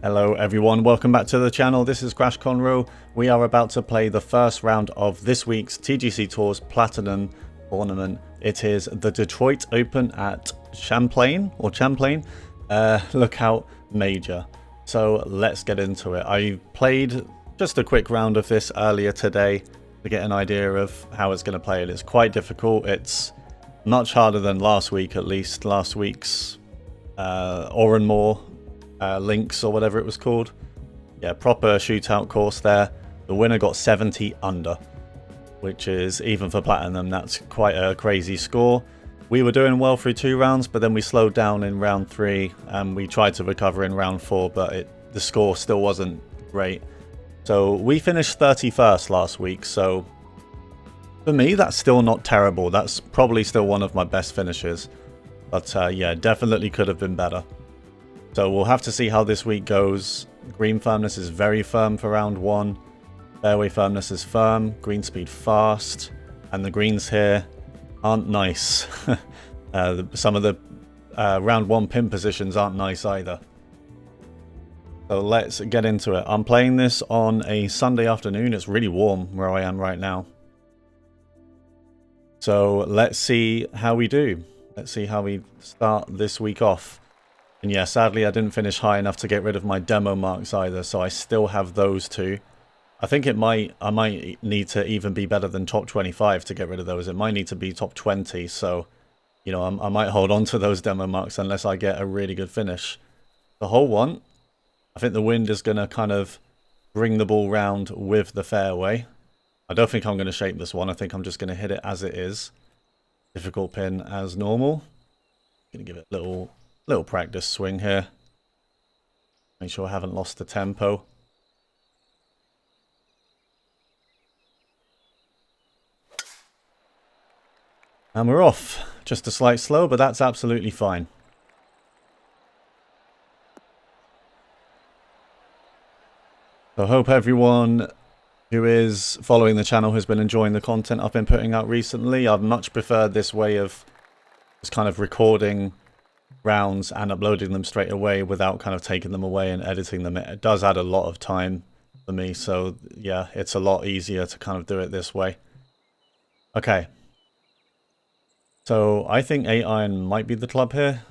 Hello everyone, welcome back to the channel. This is Crash Conroe. We are about to play the first round of this week's TGC Tours Platinum tournament. It is the Detroit Open at Champlain Lookout Major. So let's get into it. I played just a quick round of this earlier today to get an idea of how it's going to play. It's quite difficult. It's much harder than last week, at least. Last week's Oranmore Links or whatever it was called. Yeah, proper shootout course there. The winner got 70 under, which is, even for Platinum, that's quite a crazy score. We were doing well through 2 rounds, but then we slowed down in round 3 and we tried to recover in round 4, but the score still wasn't great. So we finished 31st last week, so for me that's still not terrible. That's probably still one of my best finishes, but yeah, definitely could have been better. So we'll have to see how this week goes. Green firmness is very firm for round 1. Fairway firmness is firm. Green speed fast. And the greens here aren't nice. Some of the round 1 pin positions aren't nice either. So let's get into it. I'm playing this on a Sunday afternoon. It's really warm where I am right now. So let's see how we do. Let's see how we start this week off. And yeah, sadly I didn't finish high enough to get rid of my demo marks either, so I still have those 2. I think I might need to even be better than top 25 to get rid of those. It might need to be top 20, so you know, I might hold on to those demo marks unless I get a really good finish. The hole 1, I think the wind is going to kind of bring the ball round with the fairway. I don't think I'm going to shape this one. I think I'm just going to hit it as it is. Difficult pin as normal. Going to give it a little practice swing here. Make sure I haven't lost the tempo. And we're off. Just a slight slow, but that's absolutely fine. So I hope everyone who is following the channel has been enjoying the content I've been putting out recently. I've much preferred this way of just kind of recording rounds and uploading them straight away without kind of taking them away and editing them. It does add a lot of time for me, so yeah, it's a lot easier to kind of do it this way. Okay, so I think 8 iron might be the club here,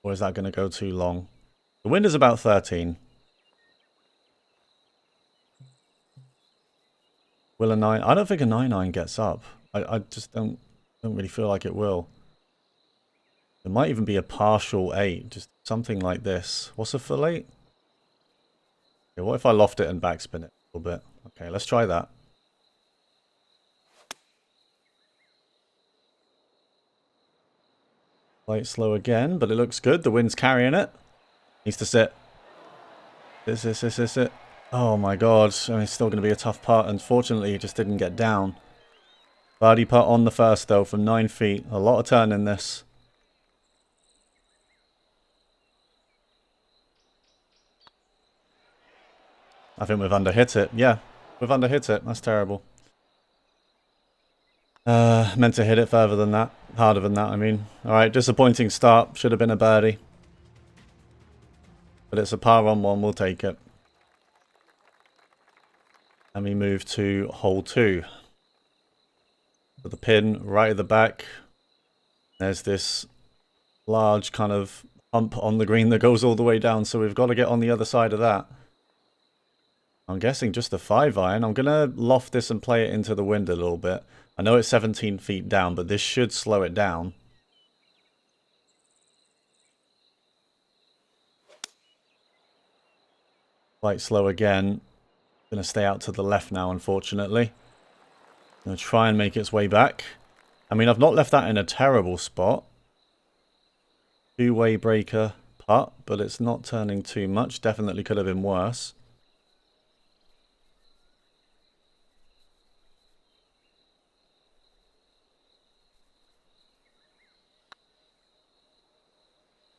or is that going to go too long? The wind is about 13. Will a 9? I don't think a 9 iron gets up. I just don't really feel like it will. There might even be a partial 8, just something like this. What's a full 8? Okay, what if I loft it and backspin it a little bit? Okay, let's try that. Light slow again, but it looks good. The wind's carrying it. Needs to sit. This it. Oh my god, I mean, it's still going to be a tough putt. Unfortunately, it just didn't get down. Birdie putt on the first though from 9 feet. A lot of turn in this. I think we've underhit it. Yeah, we've underhit it. That's terrible. Meant to hit it further than that. Harder than that, I mean. Alright, disappointing start. Should have been a birdie. But it's a par on 1. We'll take it. And we move to hole 2. So the pin right at the back. There's this large kind of hump on the green that goes all the way down. So we've got to get on the other side of that. I'm guessing just a 5 iron. I'm going to loft this and play it into the wind a little bit. I know it's 17 feet down, but this should slow it down. Quite slow again. Going to stay out to the left now, unfortunately. Going to try and make its way back. I mean, I've not left that in a terrible spot. 2-way breaker putt, but it's not turning too much. Definitely could have been worse.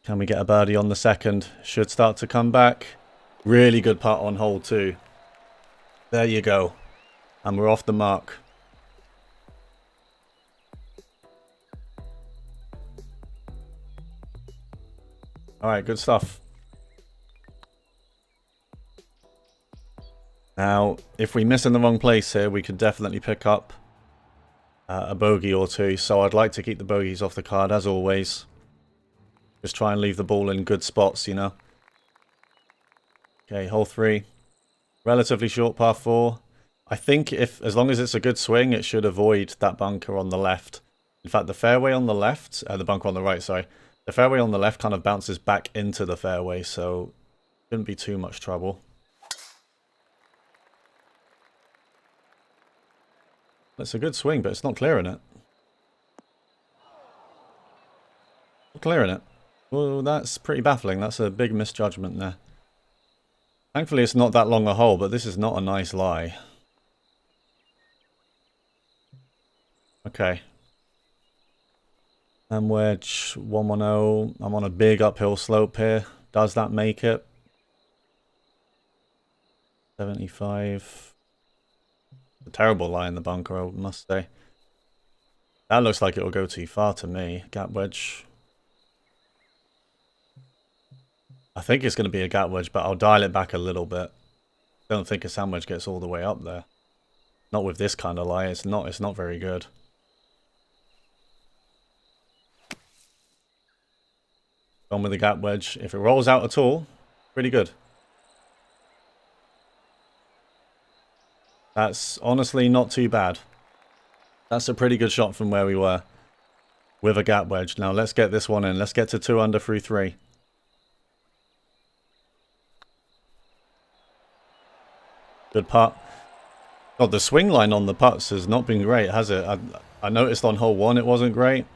Can we get a birdie on the second? Should start to come back. Really good putt on hole 2. There you go. And we're off the mark. Alright, good stuff. Now, if we miss in the wrong place here, we could definitely pick up a bogey or two. So I'd like to keep the bogeys off the card, as always. Just try and leave the ball in good spots, you know. Okay, hole 3. Relatively short par 4. I think as long as it's a good swing, it should avoid that bunker on the left. In fact, the fairway on the left, the bunker on the right, sorry. The fairway on the left kind of bounces back into the fairway, so shouldn't be too much trouble. It's a good swing, but it's not clearing it. Not clearing it. Well, that's pretty baffling. That's a big misjudgment there. Thankfully, it's not that long a hole, but this is not a nice lie. Okay. And wedge 110. I'm on a big uphill slope here. Does that make it? 75. A terrible lie in the bunker, I must say. That looks like it'll go too far to me. Gap wedge. I think it's going to be a gap wedge, but I'll dial it back a little bit. Don't think a sandwich gets all the way up there. Not with this kind of lie. It's not very good. Gone with the gap wedge. If it rolls out at all, pretty good. That's honestly not too bad. That's a pretty good shot from where we were with a gap wedge. Now let's get this one in. Let's get to 2 under through 3. Good putt. God, the swing line on the putts has not been great, has it? I noticed on hole 1 it wasn't great.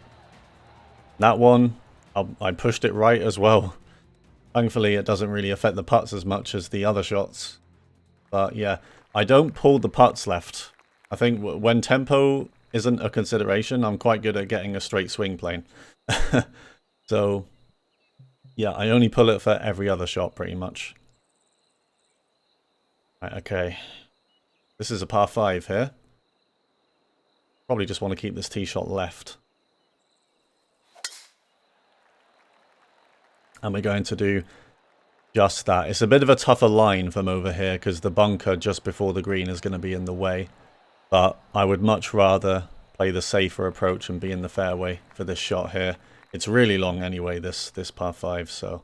That one, I pushed it right as well. Thankfully, it doesn't really affect the putts as much as the other shots. But yeah, I don't pull the putts left. I think when tempo isn't a consideration, I'm quite good at getting a straight swing plane. So, yeah, I only pull it for every other shot pretty much. Right, okay. This is a par 5 here. Probably just want to keep this tee shot left. And we're going to do just that. It's a bit of a tougher line from over here because the bunker just before the green is going to be in the way. But I would much rather play the safer approach and be in the fairway for this shot here. It's really long anyway, this par 5, so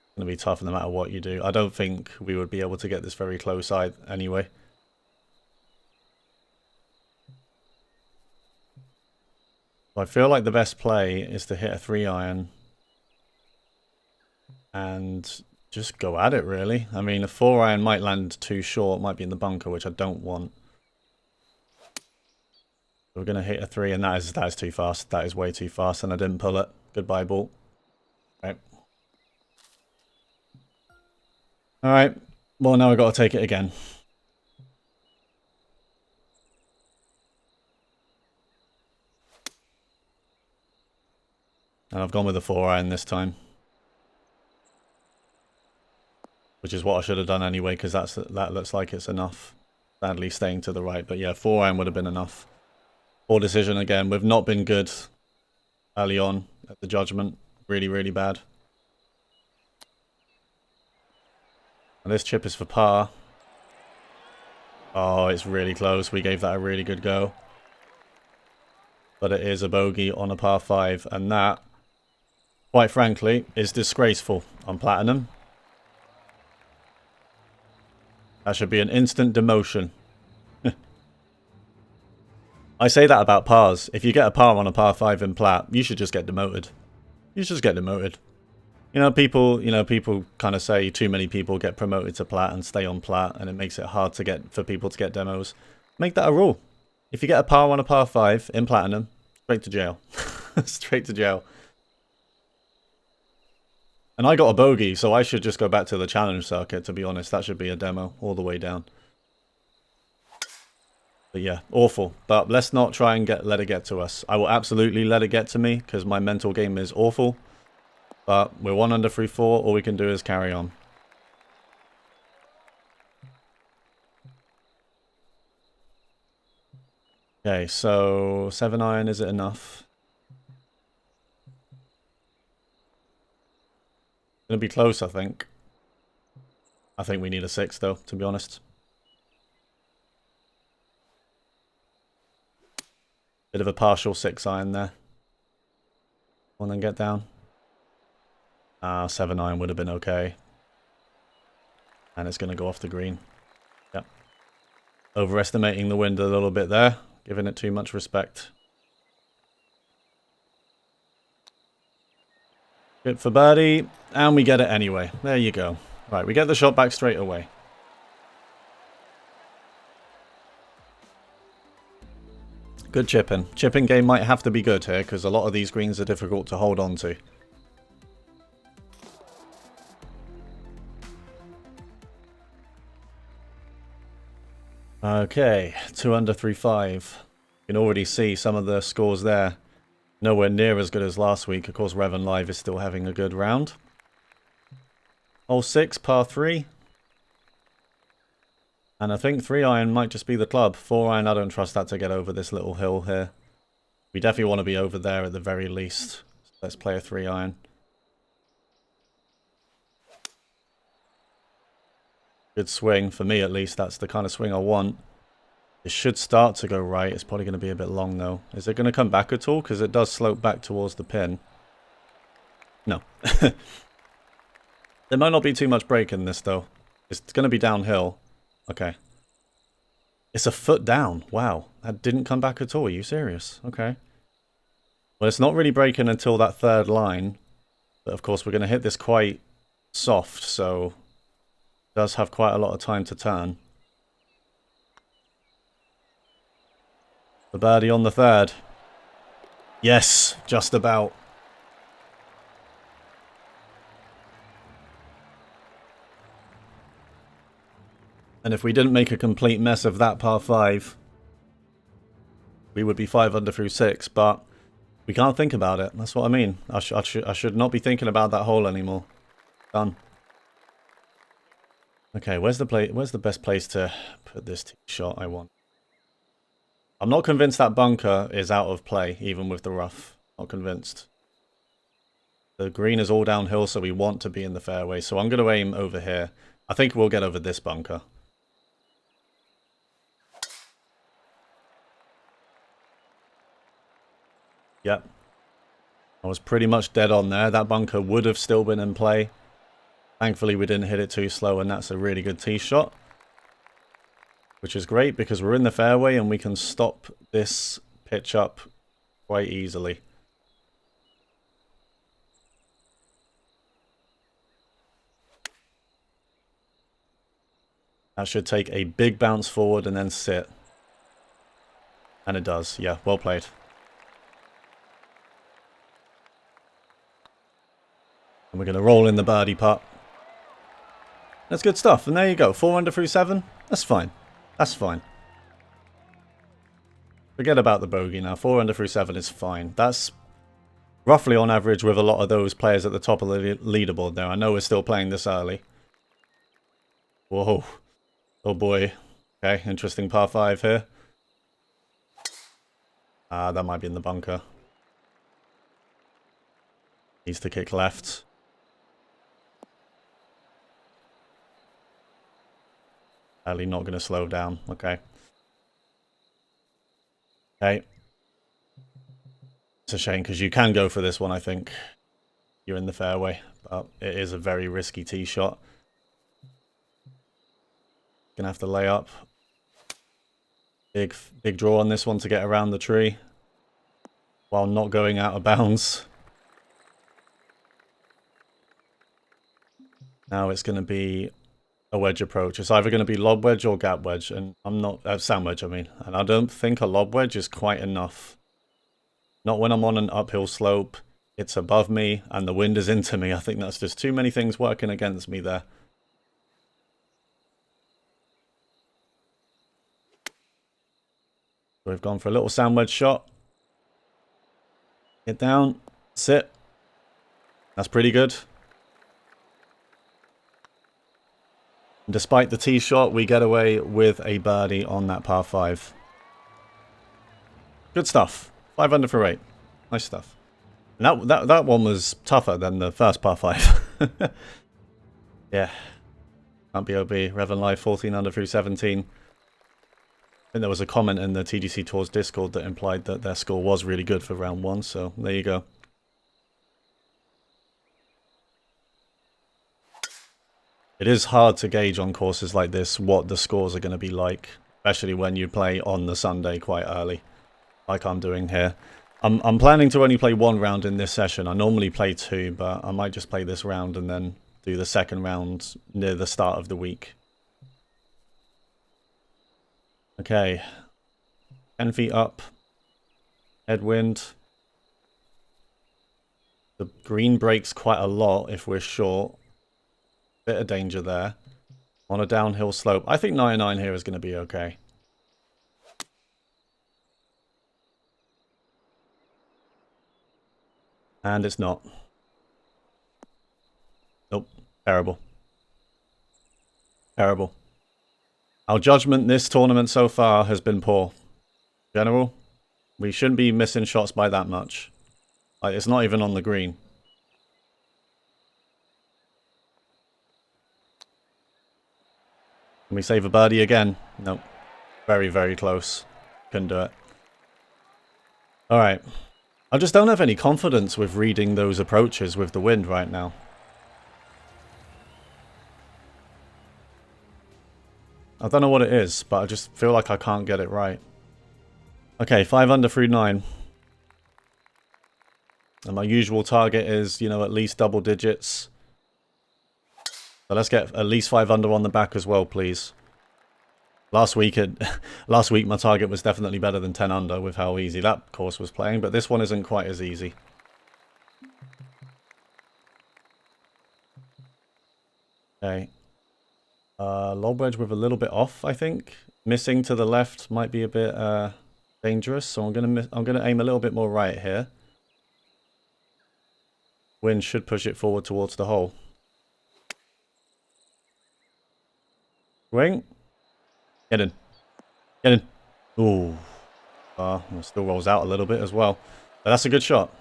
it's going to be tough no matter what you do. I don't think we would be able to get this very close anyway. So I feel like the best play is to hit a 3-iron and just go at it, really. I mean, a 4-iron might land too short, might be in the bunker, which I don't want. We're going to hit a 3, and that is too fast. That is way too fast, and I didn't pull it. Goodbye, ball. Right. Alright. Well, now we've got to take it again. And I've gone with a 4-iron this time. Which is what I should have done anyway, because that looks like it's enough. Sadly, staying to the right. But yeah, 4-iron would have been enough. Poor decision again. We've not been good early on at the judgment. Really, really bad. And this chip is for par. Oh, it's really close. We gave that a really good go. But it is a bogey on a par 5. And that, quite frankly, is disgraceful on Platinum. That should be an instant demotion. I say that about pars. If you get a par on a par 5 in Plat, you should just get demoted. You should just get demoted. People kind of say too many people get promoted to Plat and stay on Plat, and it makes it hard for people to get demos. Make that a rule. If you get a par on a par 5 in Platinum, straight to jail. Straight to jail. And I got a bogey, so I should just go back to the challenge circuit, to be honest. That should be a demo all the way down. But yeah, awful. But let's not try and let it get to us. I will absolutely let it get to me, because my mental game is awful. But we're 1 under through 4. All we can do is carry on. Okay, so 7-iron, is it enough? Gonna be close, I think. I think we need a 6 though, to be honest. Bit of a partial 6-iron there. And then get down. 7-iron would have been okay. And it's going to go off the green. Yep. Overestimating the wind a little bit there. Giving it too much respect. Good for birdie. And we get it anyway. There you go. Right, we get the shot back straight away. Good chipping. Chipping game might have to be good here because a lot of these greens are difficult to hold on to. Okay, 2 under 3-5. You can already see some of the scores there. Nowhere near as good as last week. Of course, Revan Live is still having a good round. Hole 6, par 3. And I think 3-iron might just be the club. 4-iron, I don't trust that to get over this little hill here. We definitely want to be over there at the very least. So let's play a 3-iron. Good swing, for me at least. That's the kind of swing I want. It should start to go right. It's probably going to be a bit long though. Is it going to come back at all? Because it does slope back towards the pin. No. There might not be too much break in this though. It's going to be downhill. Okay. It's a foot down. Wow. That didn't come back at all. Are you serious? Okay. Well, it's not really breaking until that third line. But of course, we're going to hit this quite soft. So it does have quite a lot of time to turn. The birdie on the third. Yes. Just about. And if we didn't make a complete mess of that par 5, we would be 5 under through 6, but we can't think about it. That's what I mean. I should not be thinking about that hole anymore. Done. Okay, where's the best place to put this tee shot I want? I'm not convinced that bunker is out of play, even with the rough. Not convinced. The green is all downhill, so we want to be in the fairway. So I'm going to aim over here. I think we'll get over this bunker. Yep. I was pretty much dead on there. That bunker would have still been in play. Thankfully, we didn't hit it too slow, and that's a really good tee shot. Which is great, because we're in the fairway, and we can stop this pitch up quite easily. That should take a big bounce forward and then sit. And it does. Yeah, well played. And we're going to roll in the birdie putt. That's good stuff. And there you go. 4 under through 7. That's fine. That's fine. Forget about the bogey now. 4 under through 7 is fine. That's roughly on average with a lot of those players at the top of the leaderboard there. I know we're still playing this early. Whoa. Oh boy. Okay, interesting par 5 here. That might be in the bunker. Needs to kick left. Early, not going to slow down. Okay. Okay. It's a shame because you can go for this one, I think. You're in the fairway. But it is a very risky tee shot. Gonna have to lay up. Big draw on this one to get around the tree. While not going out of bounds. Now it's going to be a wedge approach. It's either going to be lob wedge or gap wedge, and I'm not sand wedge. I mean, and I don't think a lob wedge is quite enough. Not when I'm on an uphill slope. It's above me, and the wind is into me. I think that's just too many things working against me there. So we've gone for a little sand wedge shot. Get down, sit. That's pretty good. Despite the tee shot, we get away with a birdie on that par 5. Good stuff. 5 under for 8. Nice stuff. And that one was tougher than the first par 5. Yeah. Can't be OB. Revan Live 14 under through 17. think there was a comment in the TGC Tours Discord that implied that their score was really good for round 1, so there you go. It is hard to gauge on courses like this what the scores are going to be like, especially when you play on the Sunday quite early, like I'm doing here. I'm planning to only play 1 round in this session. I normally play 2, but I might just play this round and then do the second round near the start of the week. Okay, 10 feet up, headwind. The green breaks quite a lot if we're short. Bit of danger there. On a downhill slope. I think 99 here is going to be okay. And it's not. Nope. Terrible. Terrible. Our judgment this tournament so far has been poor. General, we shouldn't be missing shots by that much. Like, it's not even on the green. Can we save a birdie again? Nope. Very, very close. Couldn't do it. Alright. I just don't have any confidence with reading those approaches with the wind right now. I don't know what it is, but I just feel like I can't get it right. Okay, 5 under through 9. And my usual target is, you know, at least double digits. So let's get at least 5 under on the back as well, please. Last week my target was definitely better than 10 under with how easy that course was playing, but this one isn't quite as easy. Okay. Lob wedge with a little bit off, I think. Missing to the left might be a bit dangerous, so I'm gonna aim a little bit more right here. Wind should push it forward towards the hole. Swing. Get in. Get in. Ooh. It still rolls out a little bit as well. But that's a good shot.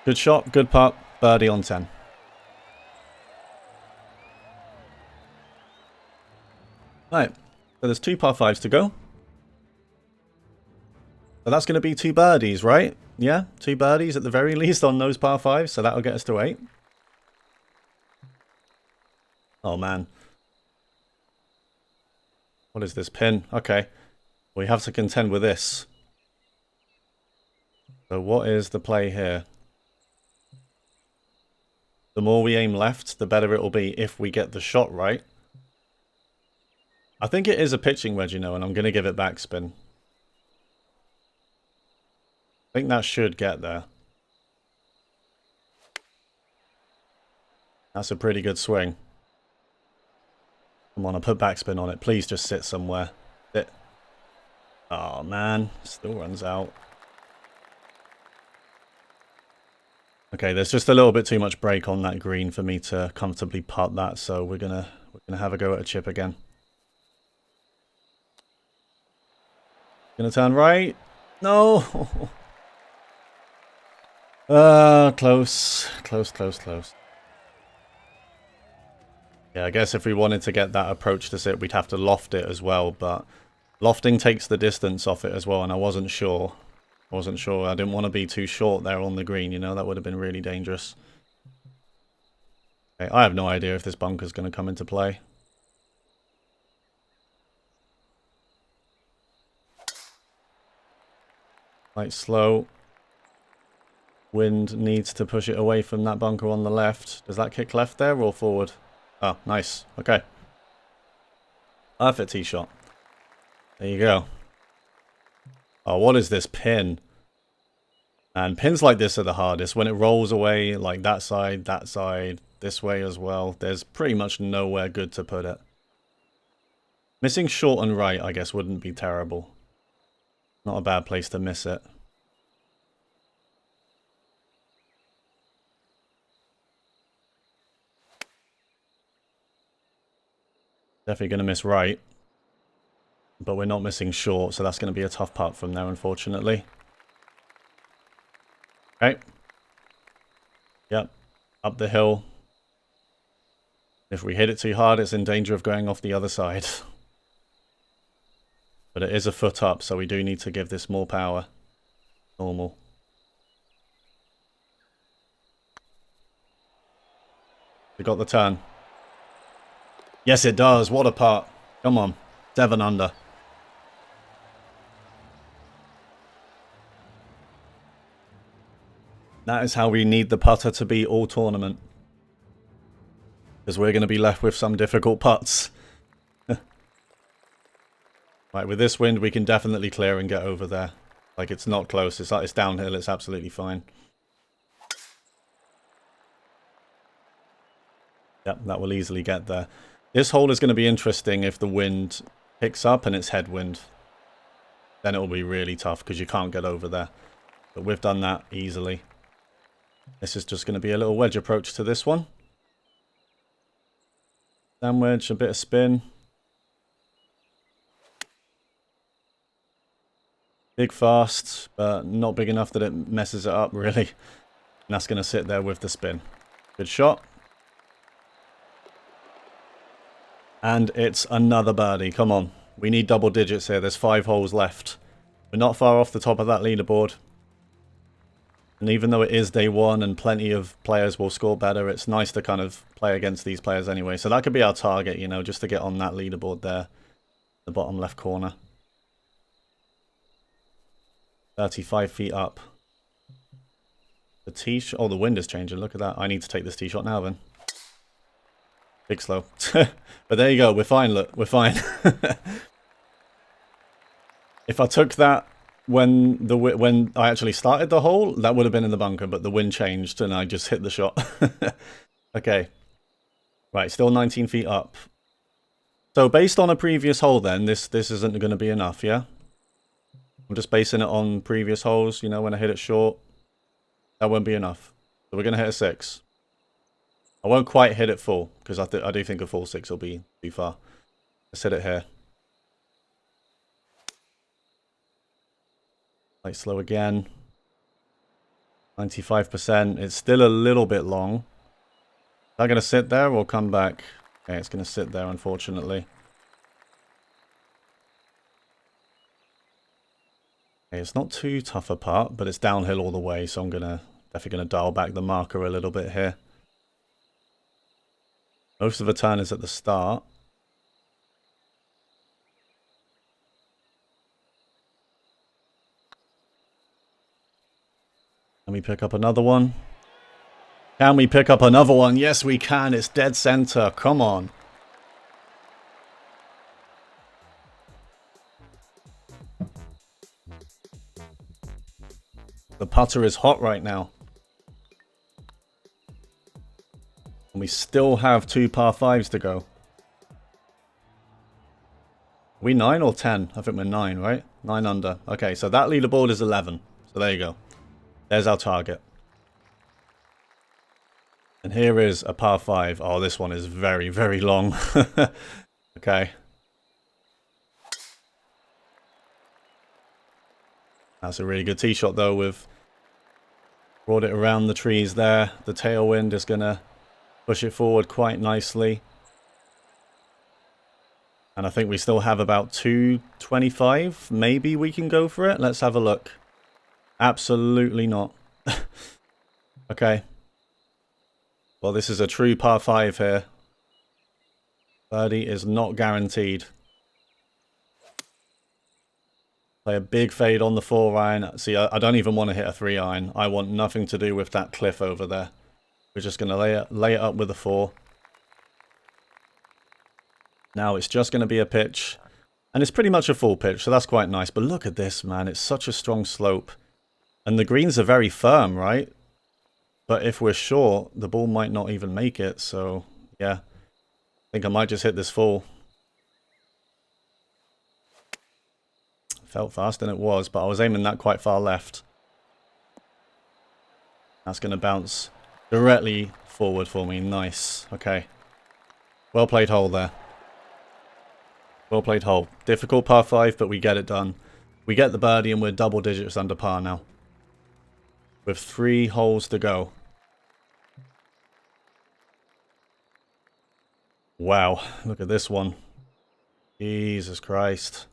Good shot, good putt. Birdie on 10. Right. So there's 2 par 5s to go. So that's going to be 2 birdies, right? Yeah, 2 birdies at the very least on those par 5s. So that'll get us to 8. Oh, man. What is this pin? Okay. We have to contend with this. So what is the play here? The more we aim left, the better it will be if we get the shot right. I think it is a pitching wedge, you know, and I'm going to give it backspin. I think that should get there. That's a pretty good swing. Come on, I put backspin on it. Please just sit somewhere. Sit. Oh, man. Still runs out. Okay, there's just a little bit too much break on that green for me to comfortably putt that, so we're gonna have a go at a chip again. Gonna turn right. No. Close. Close. Yeah, I guess if we wanted to get that approach to sit, we'd have to loft it as well, but lofting takes the distance off it as well, and I wasn't sure. I didn't want to be too short there on the green, you know, that would have been really dangerous. Okay, I have no idea if this bunker's going to come into play. Like slow. Wind needs to push it away from that bunker on the left. Does that kick left there or forward? Oh, nice. Okay. Perfect tee shot. There you go. Oh, what is this pin? And pins like this are the hardest. When it rolls away, like that side, this way as well, there's pretty much nowhere good to put it. Missing short and right, I guess, wouldn't be terrible. Not a bad place to miss it. Definitely going to miss right. But we're not missing short, so that's going to be a tough putt from there, unfortunately. Okay. Yep. Up the hill. If we hit it too hard, it's in danger of going off the other side. But it is a foot up, so we do need to give this more power. Normal. We got the turn. Yes, it does. What a putt. Come on. 7 under. That is how we need the putter to be all tournament. Because we're going to be left with some difficult putts. Right, with this wind, we can definitely clear and get over there. Like, it's not close. It's downhill. It's absolutely fine. Yep, that will easily get there. This hole is going to be interesting if the wind picks up and it's headwind. Then it will be really tough because you can't get over there. But we've done that easily. This is just going to be a little wedge approach to this one. Sand wedge, a bit of spin. Big fast, but not big enough that it messes it up, really. And that's going to sit there with the spin. Good shot. And it's another birdie. Come on. We need double digits here. There's 5 holes left. We're not far off the top of that leaderboard. And even though it is day 1 and plenty of players will score better, it's nice to kind of play against these players anyway. So that could be our target, you know, just to get on that leaderboard there. The bottom left corner. 35 feet up. The tee shot. Oh, the wind is changing. Look at that. I need to take this tee shot now then. Big slow. But there you go. We're fine. Look, we're fine. If I took that when I actually started the hole, that would have been in the bunker, but the wind changed and I just hit the shot. Okay. Right, still 19 feet up. So based on a previous hole then, this isn't going to be enough, yeah? I'm just basing it on previous holes, you know, when I hit it short. That won't be enough. So we're going to hit a 6. I won't quite hit it full, because I do think a full 6 will be too far. Let's hit it here. Light slow again. 95%. It's still a little bit long. Is that going to sit there or come back? Okay, it's going to sit there, unfortunately. Okay, it's not too tough a putt, but it's downhill all the way, so I'm definitely gonna dial back the marker a little bit here. Most of the turn is at the start. Can we pick up another one? Can we pick up another one? Yes, we can. It's dead center. Come on. The putter is hot right now. And we still have 2 par 5s to go. Are we 9 or 10? I think we're 9, right? 9 under. Okay, so that leaderboard is 11. So there you go. There's our target. And here is a par 5. Oh, this one is very, very long. Okay. That's a really good tee shot though. We've brought it around the trees there. The tailwind is going to push it forward quite nicely. And I think we still have about 225. Maybe we can go for it. Let's have a look. Absolutely not. Okay. Well, this is a true par 5 here. Birdie is not guaranteed. Play a big fade on the 4-iron. See, I don't even want to hit a 3-iron. I want nothing to do with that cliff over there. We're just going to lay it up with a 4. Now it's just going to be a pitch. And it's pretty much a full pitch, so that's quite nice. But look at this, man. It's such a strong slope. And the greens are very firm, right? But if we're short, the ball might not even make it. So, yeah. I think I might just hit this full. Felt fast, and it was, but I was aiming that quite far left. That's going to bounce directly forward for me. Nice. Okay. Well played hole there. Well played hole. Difficult par 5, but we get it done. We get the birdie, and we're double digits under par now. With 3 holes to go. Wow, look at this one. Jesus Christ.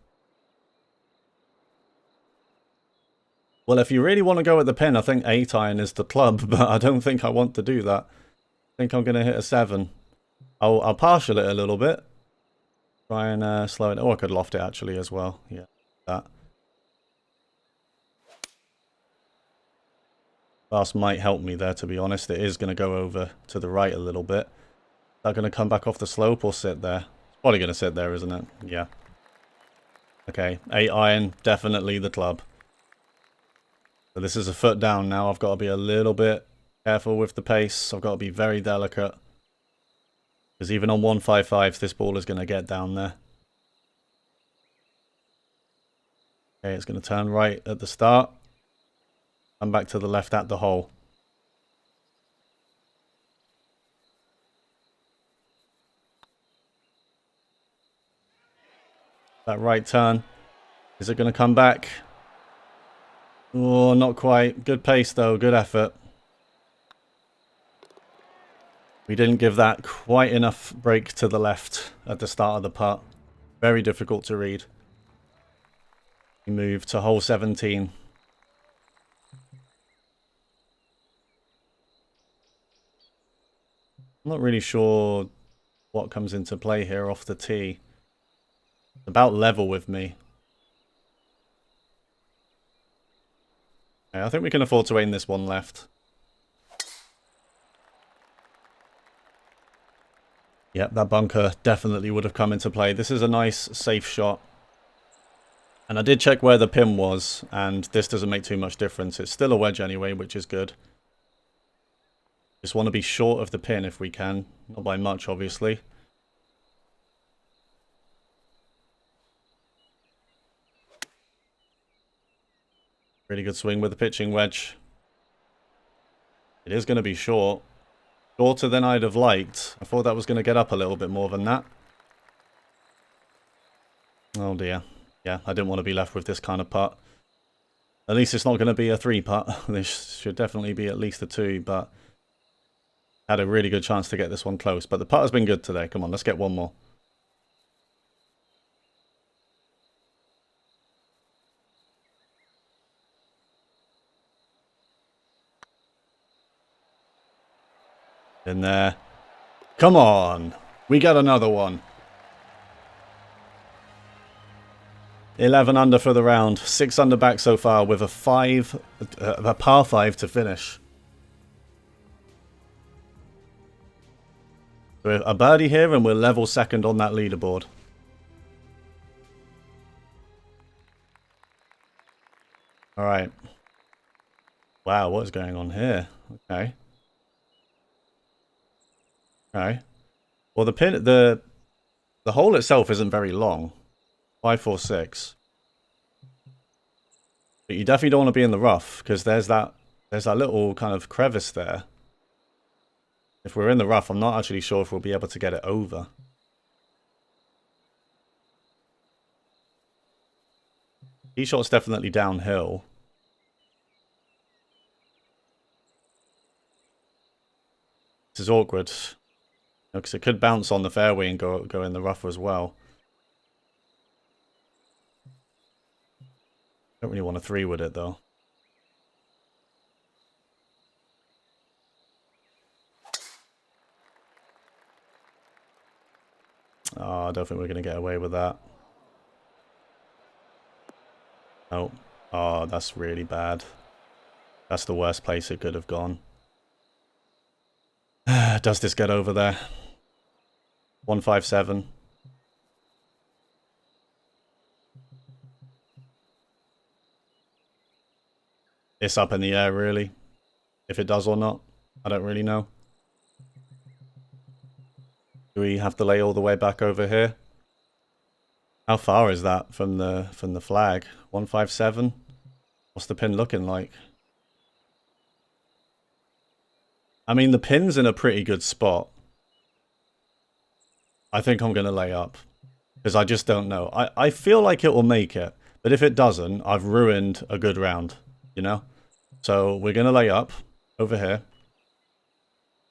Well, if you really want to go at the pin, I think 8 iron is the club, but I don't think I want to do that. I think I'm going to hit a 7. I'll partial it a little bit. Try and slow it. Oh, I could loft it actually as well. Yeah, that. Fast might help me there, to be honest. It is going to go over to the right a little bit. Is that going to come back off the slope or sit there? It's probably going to sit there, isn't it? Yeah. Okay, 8 iron, definitely the club. So this is a foot down now. I've got to be a little bit careful with the pace. I've got to be very delicate. Because even on 155s, this ball is going to get down there. Okay, it's going to turn right at the start. And back to the left at the hole. That right turn. Is it going to come back? Oh, not quite. Good pace though. Good effort. We didn't give that quite enough break to the left at the start of the putt. Very difficult to read. We move to hole 17. I'm not really sure what comes into play here off the tee. It's about level with me. Okay, I think we can afford to aim this one left. Yep, that bunker definitely would have come into play. This is a nice, safe shot. And I did check where the pin was, and this doesn't make too much difference. It's still a wedge anyway, which is good. Just want to be short of the pin if we can. Not by much, obviously. Really good swing with the pitching wedge. It is going to be short. Shorter than I'd have liked. I thought that was going to get up a little bit more than that. Oh dear. Yeah, I didn't want to be left with this kind of putt. At least it's not going to be a 3 putt. This should definitely be at least a 2, but had a really good chance to get this one close. But the putt has been good today. Come on, let's get one more. In there. Come on. We get another one. 11 under for the round. 6 under back so far with a par 5 to finish. So a birdie here and we're level second on that leaderboard. Alright. Wow, what is going on here? Okay. Okay. Well, the hole itself isn't very long. 546. But you definitely don't want to be in the rough because there's that little kind of crevice there. If we're in the rough, I'm not actually sure if we'll be able to get it over. Tee shot's definitely downhill. This is awkward. Because it could bounce on the fairway and go in the rough as well. Don't really want to 3-wood it though. Oh, I don't think we're going to get away with that. Oh. Oh, that's really bad. That's the worst place it could have gone. Does this get over there? 157. It's up in the air, really. If it does or not, I don't really know. Do we have to lay all the way back over here? How far is that from the flag? 157? What's the pin looking like? I mean, the pin's in a pretty good spot. I think I'm going to lay up. Because I just don't know. I feel like it will make it. But if it doesn't, I've ruined a good round. You know? So we're going to lay up over here.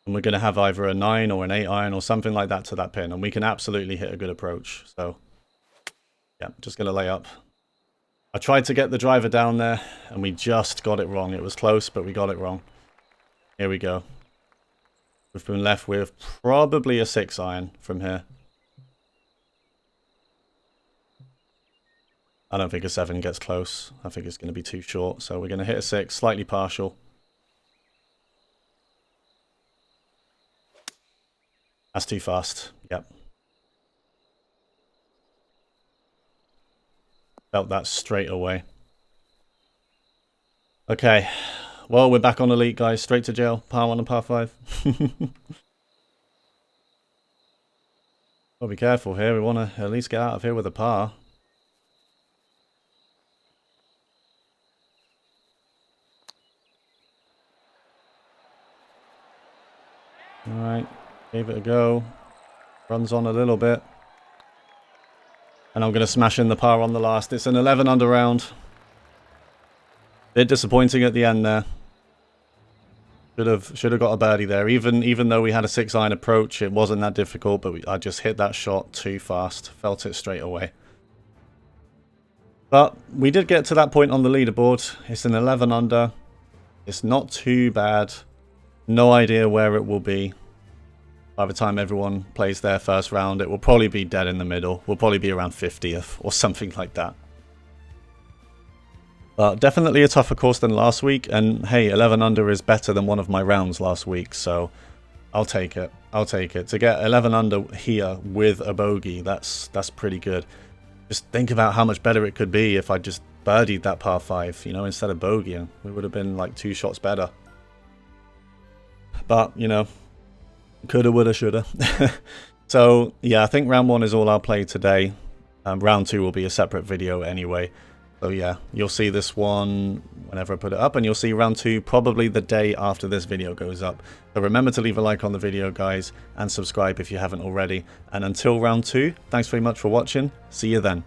And we're going to have either a 9 or an 8 iron or something like that to that pin. And we can absolutely hit a good approach. So, yeah, just going to lay up. I tried to get the driver down there, and we just got it wrong. It was close, but we got it wrong. Here we go. We've been left with probably a 6 iron from here. I don't think a 7 gets close. I think it's going to be too short. So we're going to hit a 6, slightly partial. That's too fast. Yep. Felt that straight away. Okay. Well, we're back on elite, guys. Straight to jail. Par 1 and par 5. Well, be careful here. We want to at least get out of here with a par. Alright. Gave it a go. Runs on a little bit. And I'm going to smash in the par on the last. It's an 11 under round. Bit disappointing at the end there. Should have got a birdie there. Even though we had a 6 iron approach, it wasn't that difficult. But I just hit that shot too fast. Felt it straight away. But we did get to that point on the leaderboard. It's an 11 under. It's not too bad. No idea where it will be. By the time everyone plays their first round, it will probably be dead in the middle. We'll probably be around 50th or something like that. But definitely a tougher course than last week. And hey, 11 under is better than one of my rounds last week. So I'll take it. I'll take it. To get 11 under here with a bogey, that's pretty good. Just think about how much better it could be if I just birdied that par 5, you know, instead of bogeying. We would have been like 2 shots better. But, you know, coulda, woulda, shoulda. So, yeah, I think round 1 is all I'll play today. Round 2 will be a separate video anyway. So, yeah, you'll see this one whenever I put it up. And you'll see round 2 probably the day after this video goes up. So remember to leave a like on the video, guys. And subscribe if you haven't already. And until round 2, thanks very much for watching. See you then.